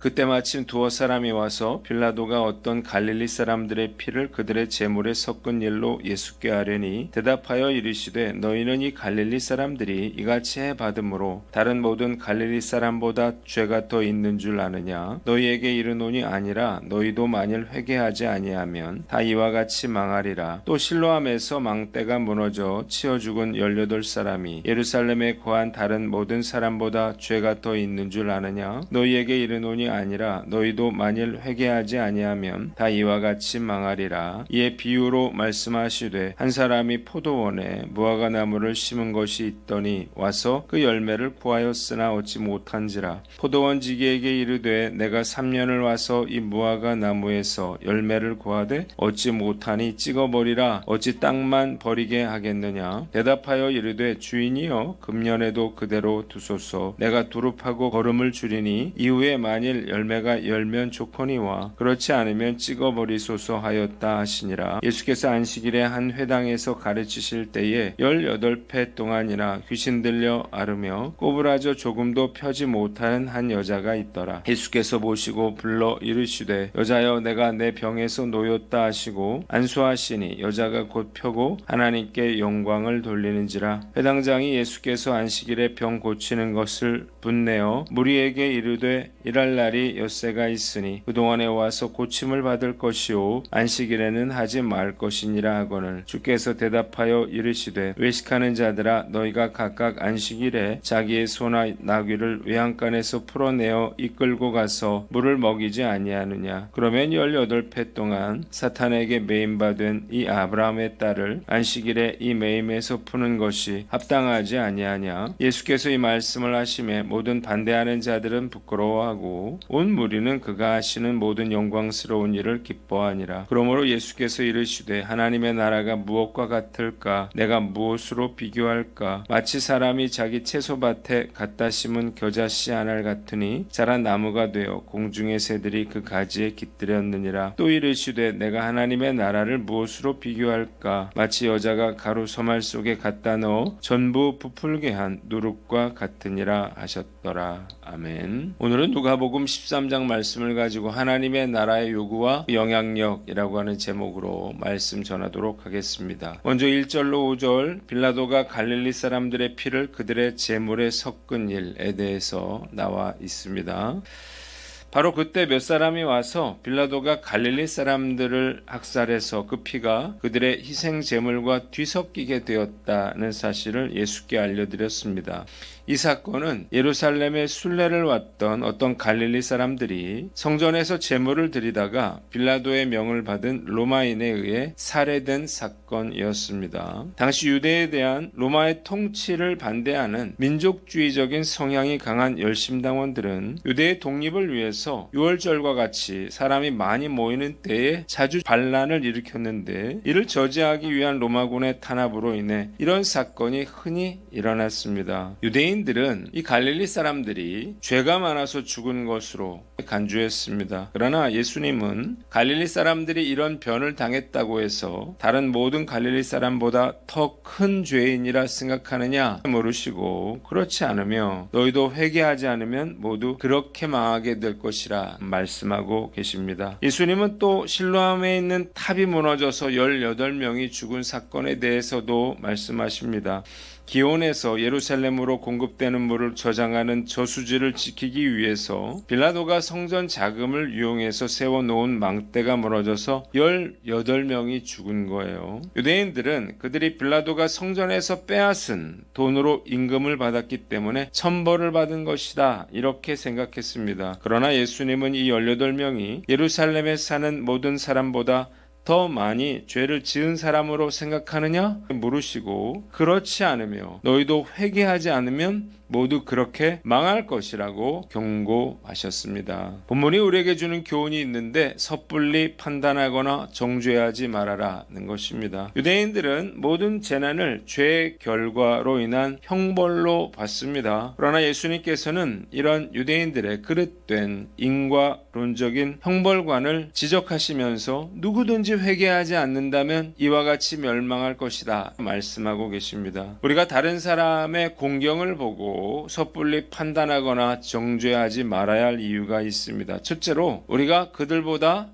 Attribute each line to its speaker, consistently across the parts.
Speaker 1: 그때 마침 두어 사람이 와서 빌라도가 어떤 갈릴리 사람들의 피를 그들의 제물에 섞은 일로 예수께 하려니 대답하여 이르시되 너희는 이 갈릴리 사람들이 이같이 해 받음으로 다른 모든 갈릴리 사람보다 죄가 더 있는 줄 아느냐? 너희에게 이르노니 아니라 너희도 만일 회개하지 아니하면 다 이와 같이 망하리라. 또 실로암에서 망대가 무너져 치어 죽은 18사람이 예루살렘에 거한 다른 모든 사람보다 죄가 더 있는 줄 아느냐? 너희에게 이르노니 아니라 너희도 만일 회개하지 아니하면 다 이와 같이 망하리라. 이에 비유로 말씀하시되 한 사람이 포도원에 무화과 나무를 심은 것이 있더니 와서 그 열매를 구하였으나 얻지 못한지라. 포도원 지기에게 이르되 내가 3년을 와서 이 무화과 나무에서 열매를 구하되 얻지 못하니 찍어버리라. 어찌 땅만 버리게 하겠느냐? 대답하여 이르되 주인이여 금년에도 그대로 두소서. 내가 두릅하고 거름을 줄이니 이후에 만일 열매가 열면 좋거니와 그렇지 않으면 찍어버리소서 하였다 하시니라. 예수께서 안식일에 한 회당에서 가르치실 때에 18회 동안이나 귀신 들려 앓으며 꼬부라져 조금도 펴지 못하는 한 여자가 있더라. 예수께서 모시고 불러 이르시되 여자여 내가 내 병에서 놓였다 하시고 안수하시니 여자가 곧 펴고 하나님께 영광을 돌리는지라. 회당장이 예수께서 안식일에 병 고치는 것을 분내어 무리에게 이르되 일할 날이 엿새가 있으니 그동안에 와서 고침을 받을 것이요 안식일에는 하지 말 것이니라 하거늘 주께서 대답하여 이르시되 외식하는 자들아 너희가 각각 안식일에 자기의 소나 나귀를 외양간에서 풀어내어 이끌고 가서 물을 먹이지 아니하느냐. 그러면 18회 동안 사탄에게 매임받은 이 아브라함의 딸을 안식일에 이 매임에서 푸는 것이 합당하지 아니하냐. 예수께서 이 말씀을 하심에 모든 반대하는 자들은 부끄러워하고 온 무리는 그가 하시는 모든 영광스러운 일을 기뻐하니라. 그러므로 예수께서 이르시되 하나님의 나라가 무엇과 같을까? 내가 무엇으로 비교할까? 마치 사람이 자기 채소밭에 갖다 심은 겨자씨 하나 같으니 자란 나무가 되어 공중의 새들이 그 가지에 깃들였느니라. 또 이르시되 내가 하나님의 나라를 무엇으로 비교할까? 마치 여자가 가루 소말 속에 갖다 넣어 전부 부풀게 한 누룩과 같으니라 하셨더라. 아멘. 오늘은 누가복음 13장 말씀을 가지고 하나님의 나라의 요구와 영향력이라고 하는 제목으로 말씀 전하도록 하겠습니다. 먼저 1절로 5절 빌라도가 갈릴리 사람들의 피를 그들의 제물에 섞은 일에 대해서 나와 있습니다. 바로 그때 몇 사람이 와서 빌라도가 갈릴리 사람들을 학살해서 그 피가 그들의 희생 제물과 뒤섞이게 되었다는 사실을 예수께 알려드렸습니다. 이 사건은 예루살렘에 순례를 왔던 어떤 갈릴리 사람들이 성전에서 제물을 드리다가 빌라도의 명을 받은 로마인에 의해 살해된 사건이었습니다. 당시 유대에 대한 로마의 통치를 반대하는 민족주의적인 성향이 강한 열심당원들은 유대의 독립을 위해서 6월절과 같이 사람이 많이 모이는 때에 자주 반란을 일으켰는데 이를 저지하기 위한 로마군의 탄압으로 인해 이런 사건이 흔히 일어났습니다. 유대인들은 이 갈릴리 사람들이 죄가 많아서 죽은 것으로 간주했습니다. 그러나 예수님은 갈릴리 사람들이 이런 변을 당했다고 해서 다른 모든 갈릴리 사람보다 더 큰 죄인이라 생각하느냐 물으시고 그렇지 않으며 너희도 회개하지 않으면 모두 그렇게 망하게 될 것이라 말씀하고 계십니다. 예수님은 또 실로암에 있는 탑이 무너져서 18명이 죽은 사건에 대해서도 말씀하십니다. 기온에서 예루살렘으로 공급되는 물을 저장하는 저수지를 지키기 위해서 빌라도가 성전 자금을 이용해서 세워놓은 망대가 무너져서 18명이 죽은 거예요. 유대인들은 그들이 빌라도가 성전에서 빼앗은 돈으로 임금을 받았기 때문에 천벌을 받은 것이다 이렇게 생각했습니다. 그러나 예수님은 이 18명이 예루살렘에 사는 모든 사람보다 더 많이 죄를 지은 사람으로 생각하느냐? 물으시고 그렇지 않으며 너희도 회개하지 않으면 모두 그렇게 망할 것이라고 경고하셨습니다. 본문이 우리에게 주는 교훈이 있는데 섣불리 판단하거나 정죄하지 말아라는 것입니다. 유대인들은 모든 재난을 죄의 결과로 인한 형벌로 봤습니다. 그러나 예수님께서는 이런 유대인들의 그릇된 인과론적인 형벌관을 지적하시면서 누구든지 회개하지 않는다면 이와 같이 멸망할 것이다 말씀하고 계십니다. 우리가 다른 사람의 공경을 보고 보고 섣불리 판단하거나 정죄하지 말아야 할 이유가 있습니다. 첫째로 우리가 그들보다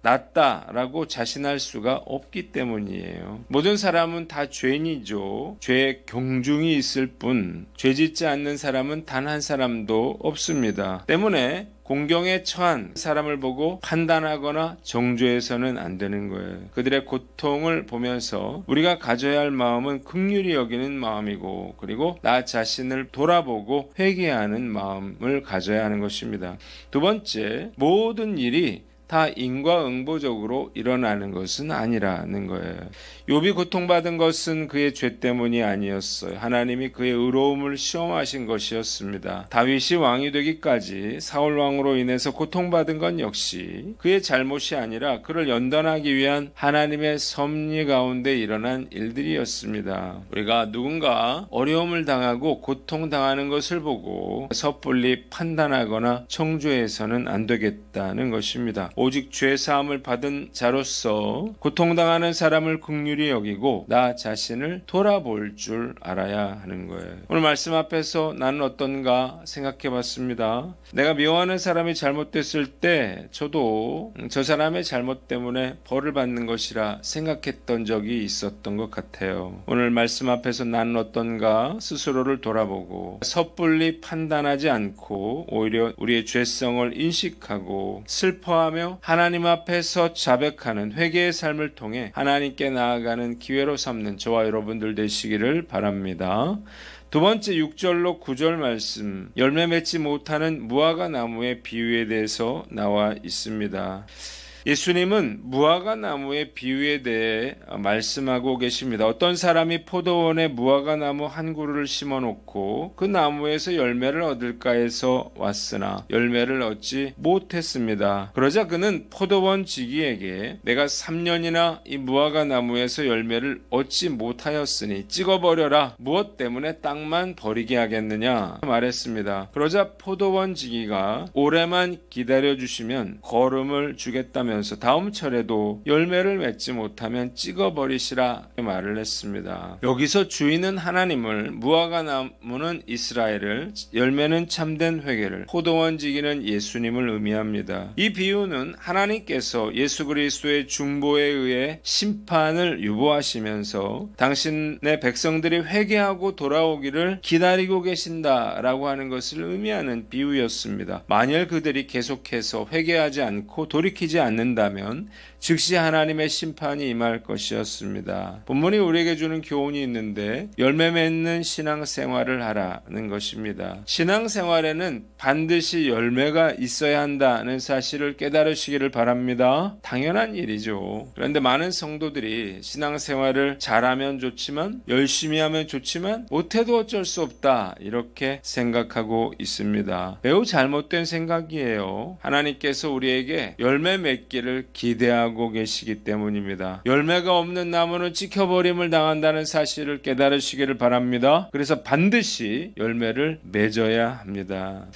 Speaker 1: 낫다라고 자신할 수가 없기 때문이에요. 모든 사람은 다 죄인이죠. 죄의 경중이 있을 뿐 죄짓지 않는 사람은 단 한 사람도 없습니다. 때문에 공경에 처한 사람을 보고 판단하거나 정죄해서는 안 되는 거예요. 그들의 고통을 보면서 우리가 가져야 할 마음은 긍휼히 여기는 마음이고, 그리고 나 자신을 돌아보고 회개하는 마음을 가져야 하는 것입니다. 두 번째, 모든 일이 다 인과응보적으로 일어나는 것은 아니라는 거예요. 욥이 고통받은 것은 그의 죄 때문이 아니었어요. 하나님이 그의 의로움을 시험하신 것이었습니다. 다윗이 왕이 되기까지 사울 왕으로 인해서 고통받은 건 역시 그의 잘못이 아니라 그를 연단하기 위한 하나님의 섭리 가운데 일어난 일들이었습니다. 우리가 누군가 어려움을 당하고 고통당하는 것을 보고 섣불리 판단하거나 정죄해서는 안 되겠다는 것입니다. 오직 죄사함을 받은 자로서 고통당하는 사람을 긍휼히 여기고 나 자신을 돌아볼 줄 알아야 하는 거예요. 오늘 말씀 앞에서 나는 어떤가 생각해 봤습니다. 내가 미워하는 사람이 잘못됐을 때 저도 저 사람의 잘못 때문에 벌을 받는 것이라 생각했던 적이 있었던 것 같아요. 오늘 말씀 앞에서 나는 어떤가 스스로를 돌아보고 섣불리 판단하지 않고 오히려 우리의 죄성을 인식하고 슬퍼하며 하나님 앞에서 자백하는 회개의 삶을 통해 하나님께 나아가는 기회로 삼는 저와 여러분들 되시기를 바랍니다. 두 번째 6절로 9절 말씀, 열매 맺지 못하는 무화과 나무의 비유에 대해서 나와 있습니다. 예수님은 무화과 나무의 비유에 대해 말씀하고 계십니다. 어떤 사람이 포도원에 무화과 나무 한 그루를 심어놓고 그 나무에서 열매를 얻을까 해서 왔으나 열매를 얻지 못했습니다. 그러자 그는 포도원 지기에게 내가 3년이나 이 무화과 나무에서 열매를 얻지 못하였으니 찍어버려라. 무엇 때문에 땅만 버리게 하겠느냐 말했습니다. 그러자 포도원 지기가 올해만 기다려주시면 거름을 주겠다며 다음 철에도 열매를 맺지 못하면 찍어버리시라 말을 했습니다. 여기서 주인은 하나님을, 무화과 나무는 이스라엘을, 열매는 참된 회개를, 포도원 지기는 예수님을 의미합니다. 이 비유는 하나님께서 예수 그리스도의 중보에 의해 심판을 유보하시면서 당신의 백성들이 회개하고 돌아오기를 기다리고 계신다라고 하는 것을 의미하는 비유였습니다. 만일 그들이 계속해서 회개하지 않고 돌이키지 않는다면 즉시 하나님의 심판이 임할 것이었습니다. 본문이 우리에게 주는 교훈이 있는데 열매 맺는 신앙생활을 하라는 것입니다. 신앙생활에는 반드시 열매가 있어야 한다는 사실을 깨달으시기를 바랍니다. 당연한 일이죠. 그런데 많은 성도들이 신앙생활을 잘하면 좋지만, 열심히 하면 좋지만 못해도 어쩔 수 없다 이렇게 생각하고 있습니다. 매우 잘못된 생각이에요. 하나님께서 우리에게 열매 맺기를 기대하고 계시기 때문입니다. 열매가 없는 나무는 찍혀버림을 당한다는 사실을 깨달으시기를 바랍니다. 그래서 반드시 열매를 맺어야 합니다.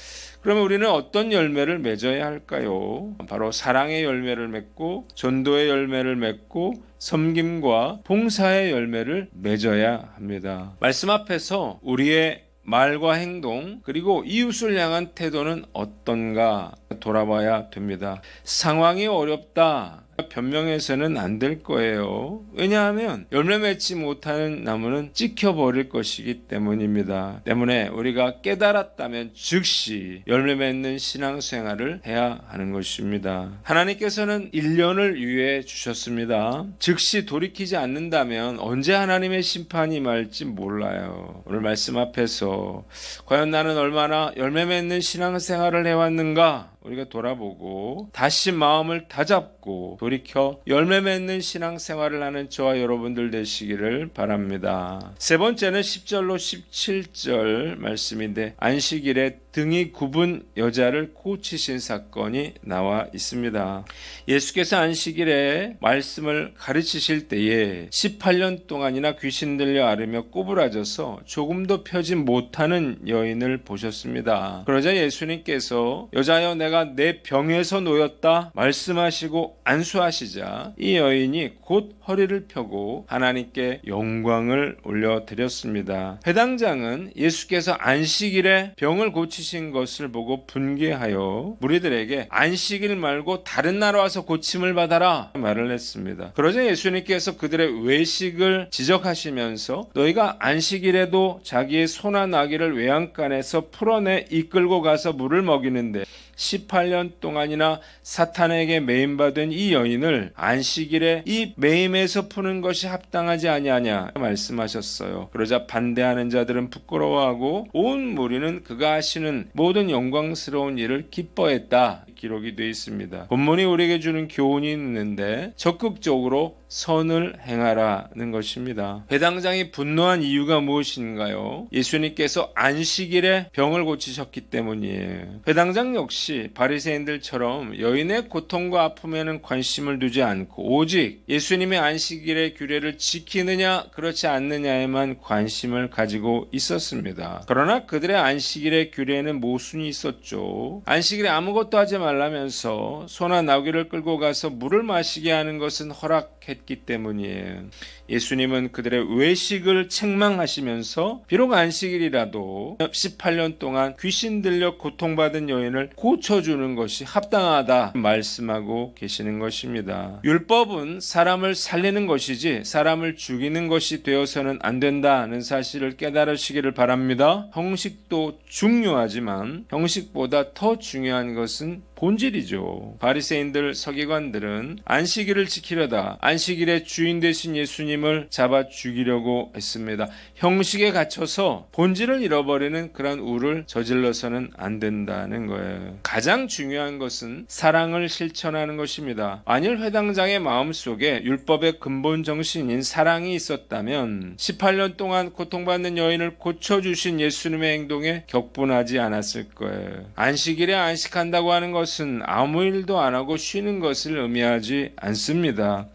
Speaker 1: 그러면 우리는 어떤 열매를 맺어야 할까요? 바로 사랑의 열매를 맺고 전도의 열매를 맺고 섬김과 봉사의 열매를 맺어야 합니다. 말씀 앞에서 우리의 말과 행동 그리고 이웃을 향한 태도는 어떤가 돌아봐야 됩니다. 상황이 어렵다 변명해서는 안 될 거예요. 왜냐하면 열매 맺지 못하는 나무는 찍혀버릴 것이기 때문입니다. 때문에 우리가 깨달았다면 즉시 열매 맺는 신앙생활을 해야 하는 것입니다. 하나님께서는 1년을 유예해 주셨습니다. 즉시 돌이키지 않는다면 언제 하나님의 심판이 임할지 몰라요. 오늘 말씀 앞에서 과연 나는 얼마나 열매 맺는 신앙생활을 해왔는가 우리가 돌아보고 다시 마음을 다잡고 돌이켜 열매 맺는 신앙생활을 하는 저와 여러분들 되시기를 바랍니다. 세 번째는 10절로 17절 말씀인데 안식일에 등이 굽은 여자를 고치신 사건이 나와 있습니다. 예수께서 안식일에 말씀을 가르치실 때에 18년 동안이나 귀신 들려 앓으며 꼬부라져서 조금도 펴지 못하는 여인을 보셨습니다. 그러자 예수님께서 여자여 내가 내 병에서 놓였다 말씀하시고 안수하시자 이 여인이 곧 허리를 펴고 하나님께 영광을 올려드렸습니다. 회당장은 예수께서 안식일에 병을 고치신 것을 보고 분개하여 무리들에게 안식일 말고 다른 날 와서 고침을 받아라 말을 했습니다. 그러자 예수님께서 그들의 외식을 지적하시면서 너희가 안식일에도 자기의 소나 나귀를 외양간에서 풀어내 이끌고 가서 물을 먹이는데 18년 동안이나 사탄에게 매임받은 이 여인을 안식일에 이 매임에서 푸는 것이 합당하지 아니하냐 말씀하셨어요. 그러자 반대하는 자들은 부끄러워하고 온 무리는 그가 하시는 모든 영광스러운 일을 기뻐했다 기록이 되어 있습니다. 본문이 우리에게 주는 교훈이 있는데 적극적으로 선을 행하라는 것입니다. 회당장이 분노한 이유가 무엇인가요? 예수님께서 안식일에 병을 고치셨기 때문이에요. 회당장 역시 바리새인들처럼 여인의 고통과 아픔에는 관심을 두지 않고 오직 예수님의 안식일의 규례를 지키느냐 그렇지 않느냐에만 관심을 가지고 있었습니다. 그러나 그들의 안식일의 규례에는 모순이 있었죠. 안식일에 아무것도 하지 말라면서 소나 나귀를 끌고 가서 물을 마시게 하는 것은 허락했기 때문이에요. 예수님은 그들의 외식을 책망하시면서 비록 안식일이라도 18년 동안 귀신 들려 고통받은 여인을 고쳐주는 것이 합당하다 말씀하고 계시는 것입니다. 율법은 사람을 살리는 것이지 사람을 죽이는 것이 되어서는 안 된다는 사실을 깨달으시기를 바랍니다. 형식도 중요하지만 형식보다 더 중요한 것은 본질이죠. 바리새인들 서기관들은 안식일을 지키려다 안식일의 주인 되신 예수님을 잡아 죽이려고 했습니다. 형식에 갇혀서 본질을 잃어버리는 그런 우를 저질러서는 안 된다는 거예요. 가장 중요한 것은 사랑을 실천하는 것입니다. 만일 회당장의 마음속에 율법의 근본 정신인 사랑이 있었다면 18년 동안 고통받는 여인을 고쳐주신 예수님의 행동에 격분하지 않았을 거예요. 안식일에 안식한다고 하는 것은 아무 일도 안 하고 쉬는 것을 의미하지 않습니다.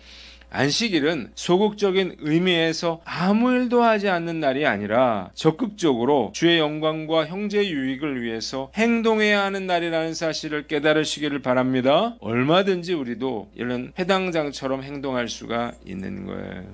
Speaker 1: 안식일은 소극적인 의미에서 아무 일도 하지 않는 날이 아니라 적극적으로 주의 영광과 형제의 유익을 위해서 행동해야 하는 날이라는 사실을 깨달으시기를 바랍니다. 얼마든지 우리도 이런 회당장처럼 행동할 수가 있는 거예요.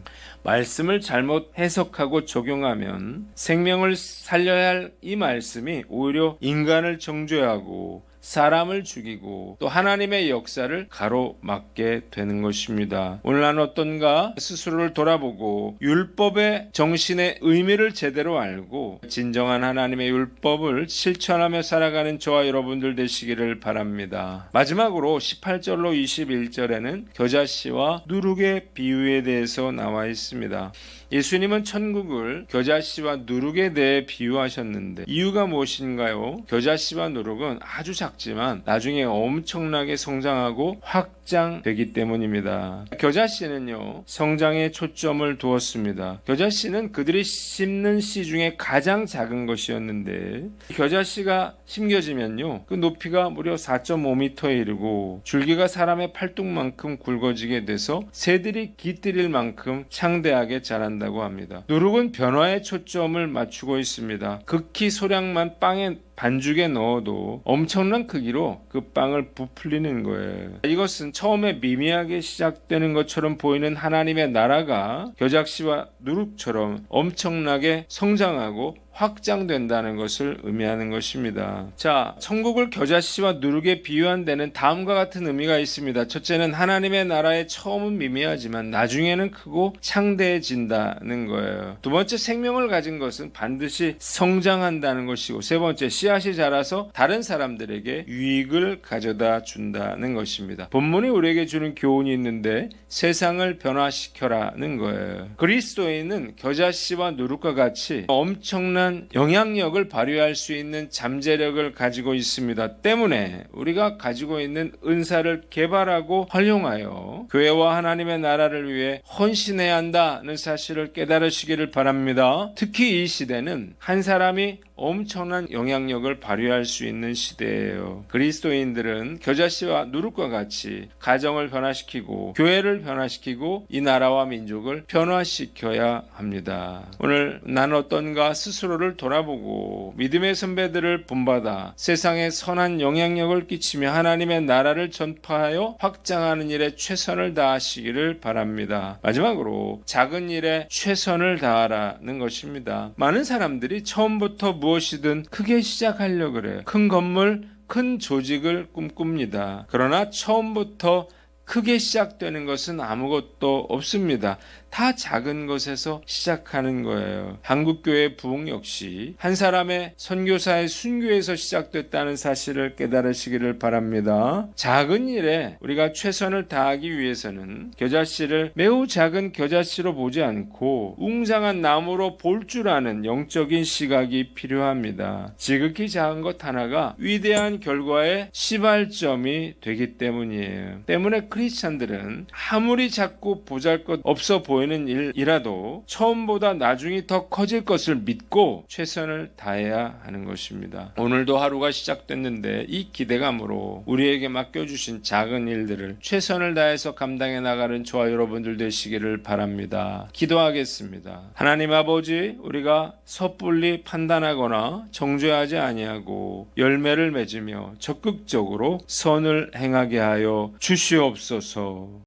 Speaker 1: 말씀을 잘못 해석하고 적용하면 생명을 살려야 할 이 말씀이 오히려 인간을 정죄하고 사람을 죽이고 또 하나님의 역사를 가로막게 되는 것입니다. 오늘 난 어떤가 스스로를 돌아보고 율법의 정신의 의미를 제대로 알고 진정한 하나님의 율법을 실천하며 살아가는 저와 여러분들 되시기를 바랍니다. 마지막으로 18절로 21절에는 겨자씨와 누룩의 비유에 대해서 나와 있습니다. 예수님은 천국을 겨자씨와 누룩에 대해 비유하셨는데 이유가 무엇인가요? 겨자씨와 누룩은 아주 작지만 나중에 엄청나게 성장하고 확장되기 때문입니다. 겨자씨는요, 성장에 초점을 두었습니다. 겨자씨는 그들이 심는 씨 중에 가장 작은 것이었는데 겨자씨가 심겨지면요, 그 높이가 무려 4.5m에 이르고 줄기가 사람의 팔뚝만큼 굵어지게 돼서 새들이 깃들일 만큼 창대하게 자란다. 합니다. 누룩은 변화에 초점을 맞추고 있습니다. 극히 소량만 빵에 반죽에 넣어도 엄청난 크기로 그 빵을 부풀리는 거예요. 이것은 처음에 미미하게 시작되는 것처럼 보이는 하나님의 나라가 겨자씨와 누룩처럼 엄청나게 성장하고 확장된다는 것을 의미하는 것입니다. 자, 천국을 겨자씨와 누룩에 비유한 데는 다음과 같은 의미가 있습니다. 첫째는 하나님의 나라의 처음은 미미하지만 나중에는 크고 창대해진다는 거예요. 두 번째, 생명을 가진 것은 반드시 성장한다는 것이고, 세 번째, 씨앗이 자라서 다른 사람들에게 유익을 가져다 준다는 것입니다. 본문이 우리에게 주는 교훈이 있는데 세상을 변화시켜라는 거예요. 그리스도인은 겨자씨와 누룩과 같이 엄청난 영향력을 발휘할 수 있는 잠재력을 가지고 있습니다. 때문에 우리가 가지고 있는 은사를 개발하고 활용하여 교회와 하나님의 나라를 위해 헌신해야 한다는 사실을 깨달으시기를 바랍니다. 특히 이 시대는 한 사람이 엄청난 영향력을 발휘할 수 있는 시대예요. 그리스도인들은 겨자씨와 누룩과 같이 가정을 변화시키고 교회를 변화시키고 이 나라와 민족을 변화시켜야 합니다. 오늘 난 어떤가 스스로를 돌아보고 믿음의 선배들을 본받아 세상에 선한 영향력을 끼치며 하나님의 나라를 전파하여 확장하는 일에 최선을 다하시기를 바랍니다. 마지막으로 작은 일에 최선을 다하라는 것입니다. 많은 사람들이 처음부터 무엇이든 크게 시작하려고 그래요. 큰 건물, 큰 조직을 꿈꿉니다. 그러나 처음부터 크게 시작되는 것은 아무것도 없습니다. 다 작은 것에서 시작하는 거예요. 한국교회 부흥 역시 한 사람의 선교사의 순교에서 시작됐다는 사실을 깨달으시기를 바랍니다. 작은 일에 우리가 최선을 다하기 위해서는 겨자씨를 매우 작은 겨자씨로 보지 않고 웅장한 나무로 볼 줄 아는 영적인 시각이 필요합니다. 지극히 작은 것 하나가 위대한 결과의 시발점이 되기 때문이에요. 때문에 크리스찬들은 아무리 작고 보잘것 없어 보이는 일이라도 처음보다 나중이 더 커질 것을 믿고 최선을 다해야 하는 것입니다. 오늘도 하루가 시작됐는데 이 기대감으로 우리에게 맡겨주신 작은 일들을 최선을 다해서 감당해 나가는 저와 여러분들 되시기를 바랍니다. 기도하겠습니다. 하나님 아버지, 우리가 섣불리 판단하거나 정죄하지 아니하고 열매를 맺으며 적극적으로 선을 행하게 하여 주시옵소서.